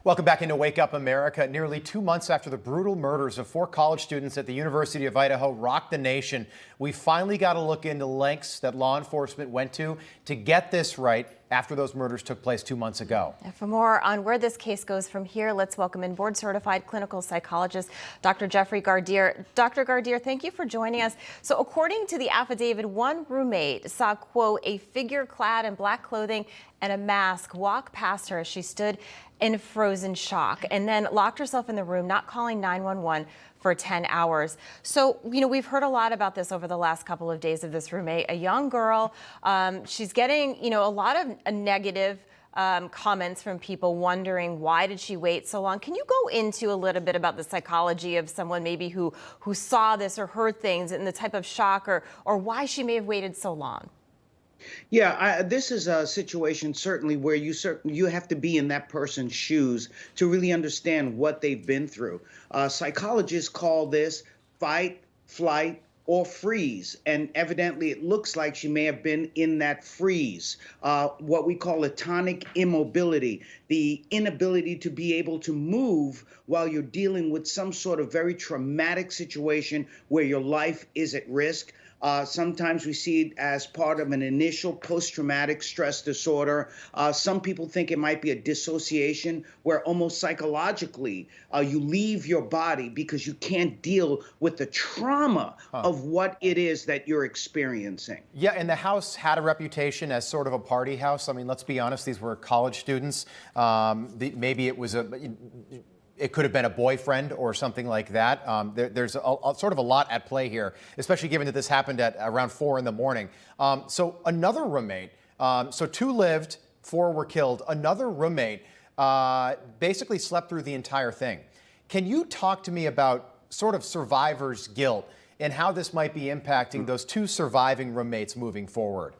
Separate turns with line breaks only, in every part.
Welcome back into Wake Up America. Nearly 2 months after the brutal murders of 4 college students at the University of Idaho rocked the nation, we finally got a look into lengths that law enforcement went to get this right after those murders took place 2 months ago.
And for more on where this case goes from here, let's welcome in board-certified clinical psychologist Dr. Jeffrey Gardere. Dr. Gardere, thank you for joining us. So according to the affidavit, one roommate saw, quote, a figure clad in black clothing and a mask walk past her as she stood in frozen shock and then locked herself in the room, not calling 911 for 10 hours. So, we've heard a lot about this over the last couple of days of this roommate, a young girl. She's getting, a lot of negative comments from people wondering why did she wait so long. Can you go into a little bit about the psychology of someone maybe who saw this or heard things and the type of shock or why she may have waited so long?
Yeah, this is a situation certainly where you have to be in that person's shoes to really understand what they've been through. Psychologists call this fight, flight, or freeze. And evidently it looks like she may have been in that freeze, what we call a tonic immobility, the inability to be able to move while you're dealing with some sort of very traumatic situation where your life is at risk. Sometimes we see it as part of an initial post-traumatic stress disorder. Some people think it might be a dissociation where almost psychologically you leave your body because you can't deal with the trauma of what it is that you're experiencing.
Yeah, and the house had a reputation as sort of a party house. I mean, let's be honest, these were college students. Maybe it was it could have been a boyfriend or something like that. There's sort of a lot at play here, especially given that this happened at around 4 in the morning. So another roommate, so 2 lived, 4 were killed. Another roommate basically slept through the entire thing. Can you talk to me about sort of survivor's guilt and how this might be impacting those 2 surviving roommates moving forward?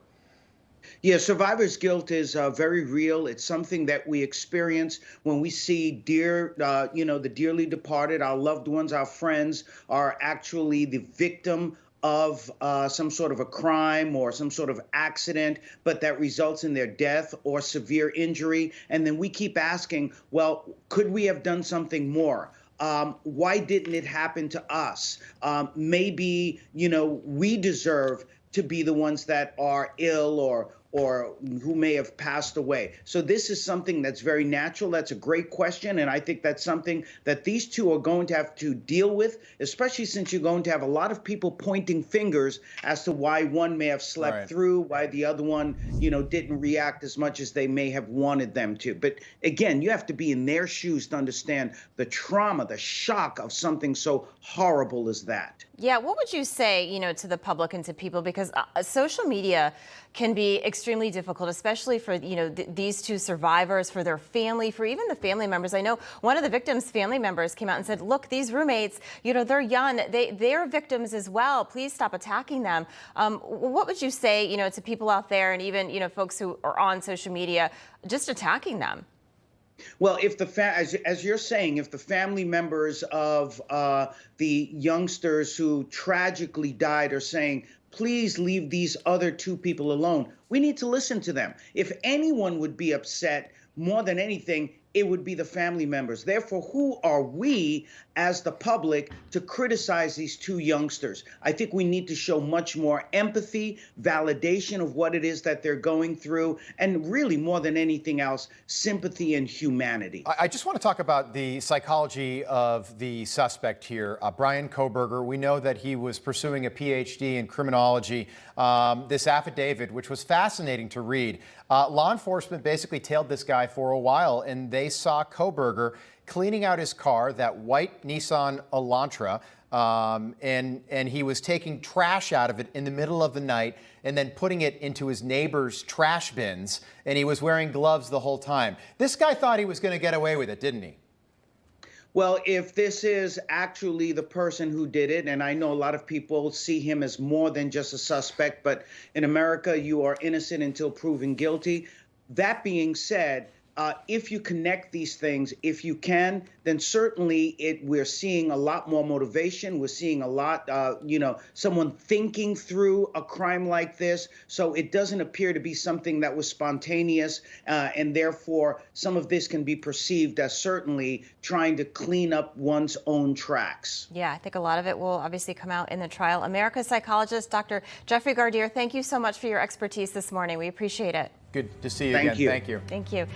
Yeah, survivor's guilt is very real. It's something that we experience when we see the dearly departed, our loved ones, our friends are actually the victim of some sort of a crime or some sort of accident, but that results in their death or severe injury. And then we keep asking, well, could we have done something more? Why didn't it happen to us? Maybe, we deserve to be the ones that are ill or who may have passed away. So this is something that's very natural. That's a great question. And I think that's something that these 2 are going to have to deal with, especially since you're going to have a lot of people pointing fingers as to why one may have slept through, why the other one, didn't react as much as they may have wanted them to. But again, you have to be in their shoes to understand the trauma, the shock of something so horrible as that.
Yeah, what would you say, to the public and to people? Because social media can be extremely difficult, especially for, these 2 survivors, for their family, for even the family members. I know one of the victims' family members came out and said, look, these roommates, they're young. They're victims as well. Please stop attacking them. What would you say, to people out there and even, folks who are on social media just attacking them?
Well, if as you're saying, if the family members of the youngsters who tragically died are saying, please leave these other 2 people alone, we need to listen to them. If anyone would be upset more than anything, it would be the family members. Therefore, who are we as the public to criticize these 2 youngsters? I think we need to show much more empathy, validation of what it is that they're going through, and really more than anything else, sympathy and humanity.
I just want to talk about the psychology of the suspect here, Brian Kohberger. We know that he was pursuing a PhD in criminology. This affidavit, which was fascinating to read, law enforcement basically tailed this guy for a while, and they saw Kohberger cleaning out his car, that white Nissan Elantra, and he was taking trash out of it in the middle of the night and then putting it into his neighbor's trash bins, and he was wearing gloves the whole time. This guy thought he was going to get away with it, didn't he?
Well, if this is actually the person who did it, and I know a lot of people see him as more than just a suspect, but in America, you are innocent until proven guilty. That being said, if you connect these things, if you can, then certainly we're seeing a lot more motivation. We're seeing a lot, someone thinking through a crime like this. So it doesn't appear to be something that was spontaneous, and therefore some of this can be perceived as certainly trying to clean up one's own tracks.
Yeah, I think a lot of it will obviously come out in the trial. America's psychologist, Dr. Jeffrey Gardere, thank you so much for your expertise this morning. We appreciate it.
Good to see you
Thank
again.
you.
Thank you.
Thank you.